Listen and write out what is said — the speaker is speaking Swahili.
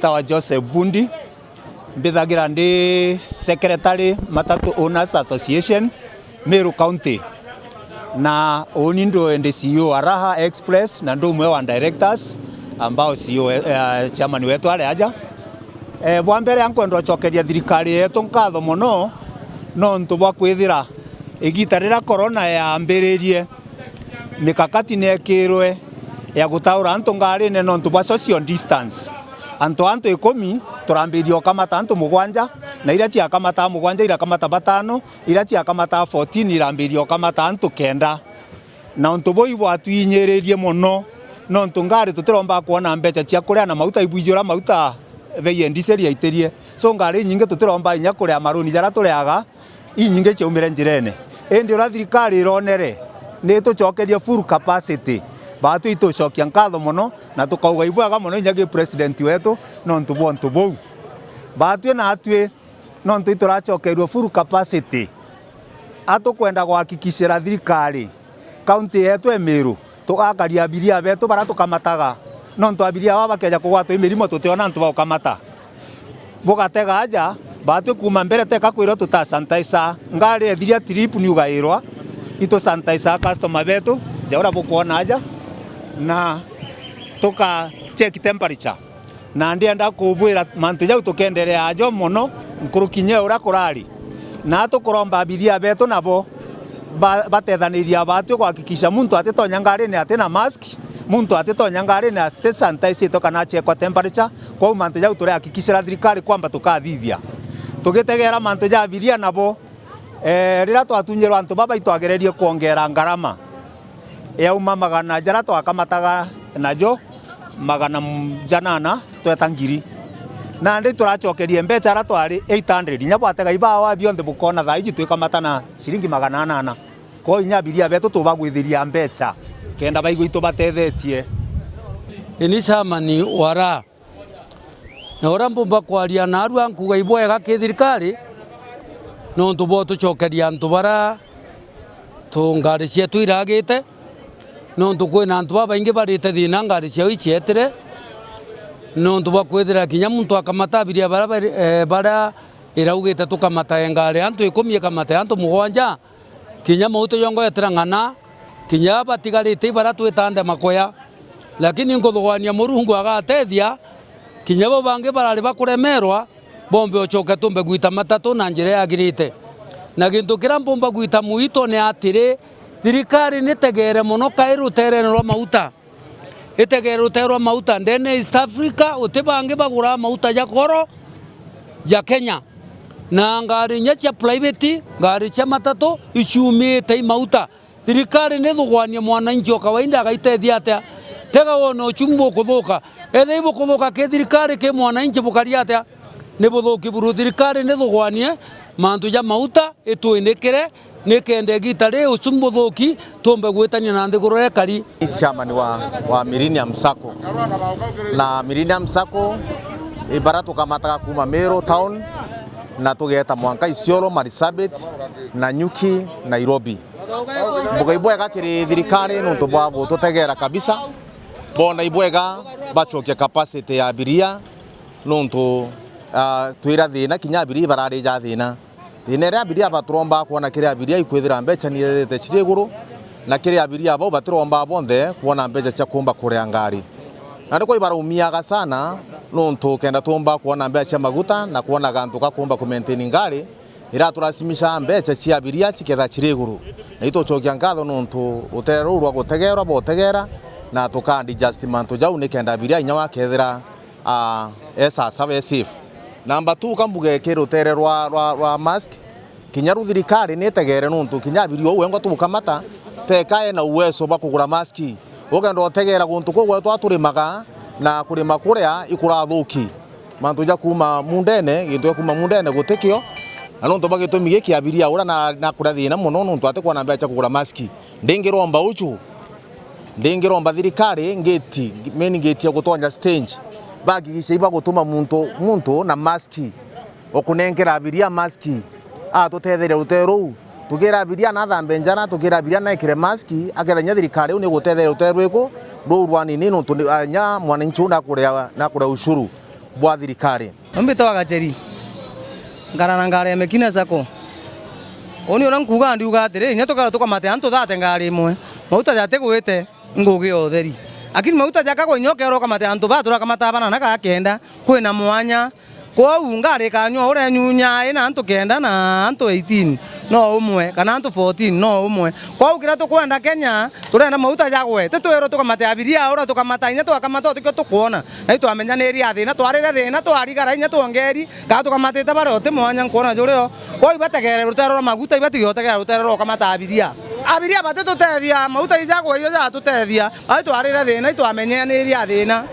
Tawa Joseph Bundi mbithagira ndi secretary Matatu Owners Association Meru County na oni ndo ndi CEO Araha Express na ndo umwe wa directors ambao CEO chairman wetu ale aja bwa mbere ankwenda chokeria thirikari yetu nkatho muno no ntubwa kwithira igitarira corona ya mbiririe mikakati nekirwe ya gutaura antu ngari ne no ntubwa social distance antu 10 turambirio kamata antu 7 na ira cia kamata 7 ira kamata 5 ira cia kamata 14 irambirio kamata antu 9 na untu boibo atwinyererie muno no ntungari tutiromba kuona mbeca cia kuria na mauta ibujura mauta thei ndiseri yaiterie so ngari nyinge tutiromba inya kuria maruni jara turiaga inyinge ciumire njirene endi ura thirikari ronere ni tucokerie full capacity batu itucokia nkatho muno na tukauga ibwaga muno inyage president wetu no ntubwo ntubou batu na atwe no ntituracokerio full capacity atukwenda gwakikishira thirikari county yetu Emiru tukakaria abiria betu bara tukamataga no ntu abiria wa bakeja kugwatwo imirimo tutiona ntu baukamata bugatega aja batu kuma mbere teka kwiro tutasanitizer ngari ethiria trip ni ugairwa ito sanitizer customer betu jaura bukuona aja na toka check temperature na ndienda kubwira mantu jau tukenderea ajo muno nkurukinye ura kurari na tukuromba abiria betu nabo batethaniria batu gwakikisha muntu atitonya ngari ni atina mask muntu atitonya ngari ni ate sanitizer toka na check temperature kwa mantu jau turi hakikishira thirikari kwamba tukathithia tugitegera mantu ja abiria nabo rira twatunyirwa antu baba itwagererie kuongera ngarama yauma magana jara twakamataga najo magana janana tweta ngiri na ndi turacokerie mbeca ra twari 800 nya bwatega ibawa bionde bukona thaiji twikamatana shilingi magana 8 ko inya biria betu tubagwithiria mbeca kenda baigu itu batethetie ini chamani wara na ora mbumba kwaria na aru ankuga ibwega kithirikari no ntubo tucokeria antu bara tungari cietu iragite no ntukwina antu baingi barite thina ngari ciao icietire no ntu bakwithira kinya muntu akamata biria bara iraugite tukamata ngari antu 10 kamata antu 7 kinya mauto yongo yetira ng'ana kinya batigarite bara twitande makoya lakini ngothogwania murungu agatethia kinya bo bangi barari bakuremerwa bombe ochoke tumbe gwita matatu na njire yagirite na gintu kira mbomba gwita muito ne atire thirikari nitegere muno kairutere rwa mauta itegere ruterwa mauta ndene East Africa utibange bagura mauta ya koro ya Kenya na ngari nya private ngari cia matatu ichumite mauta thirikari ni thugwania mwananchi wa kawaida agaitethia atia tega wono chumbo kuthuka ethe ibo kuthuka ke thirikari ke mwananchi bukaria atia ni buthuki buru thirikari ni thugwanie mantu ya mauta itwinekere nikende gitare ucumbuthuki tumbe gwitania na nthigurure kari chairman wa Millennium Sacco na Millennium Sacco ibara tukamataga kuma Meru town na tugeta Mwanka Isiolo Marsabit na Nyuki Nairobi mbuga ibwega kiri thirikari nuntu bwa gututegera kabisa bona ibwega bachokia capacity ya abiria nuntu twira thina kinya abiria barari ja thina thina abiria baturomba kuona kiri abiria ikwithira mbeca ni thete chiri iguru na kiri abiria bo baturomba bonthe kuona mbeca cia kumba kuria ngari na ndiko ibarumiaga sana nuntu kenda tumba kuona mbeca maguta na kuona gantu ka kumba ku maintain ngari ira turasimisha mbeca cia abiria ciketha chiri iguru na itochokia ngatho nuntu uterurwa gutegerwa botegera na tukandi adjustment jau ni kenda abiria inya wakethira esa sabe safe namba 2 kambuge kirutere rwa mask kinyaru thirikari nitegere nuntu kinya abiria uwengo tubukamata tekae na uweso bakugura maski ugenda otegera guntu kogwe twaturimaga na kurima kuria ikurathuki mantu ja kuma mundene gintu kuma mundene gutikio na nuntu bagitumige ki abiria ura na kurathina muno nuntu atikwana mbeca kugura maski ndingiromba uchu ndingiromba thirikari ngeti meni ngeti ya gutonya stage bagigisha iba gutuma muntu na maski okunengera abiria maski tuthethere uteru tugira abiria na thambe njana tugira abiria na ikire maski akethanya thirikari uni gutethere uteru iku rurwani ninu nya mwananchi na kuria ushuru bwa thirikari. Mbito Gacheri ngarana ngare mekina sako oni ora nkuga ndiuga atiri nya tukamate antu thate ngari imwe mauta jate gwite ngugi otheri akini mauta jaka go nyokero kamate antu batura kamata bana na ka kenda kwina mwanya kwa ngari kanyo ore nyunya ina antu kenda na antu 18 no umwe kana antu 14 no umwe kwa ukira tukwenda Kenya turenda mauta jagwe tetwero tukamate abiria ora tukamata inya tukamata tukyo tukuona na twamenya neri athina twarire thina twarigara inya tuongeri ka tukamatete bare ote mwanya nkuona jureo kwa ibategere rutero maguta ibatigotegera rutero kamata abiria bate tutethia mauta ijagwe iyo ja tutethia ai twarire thina twamenya neri athina.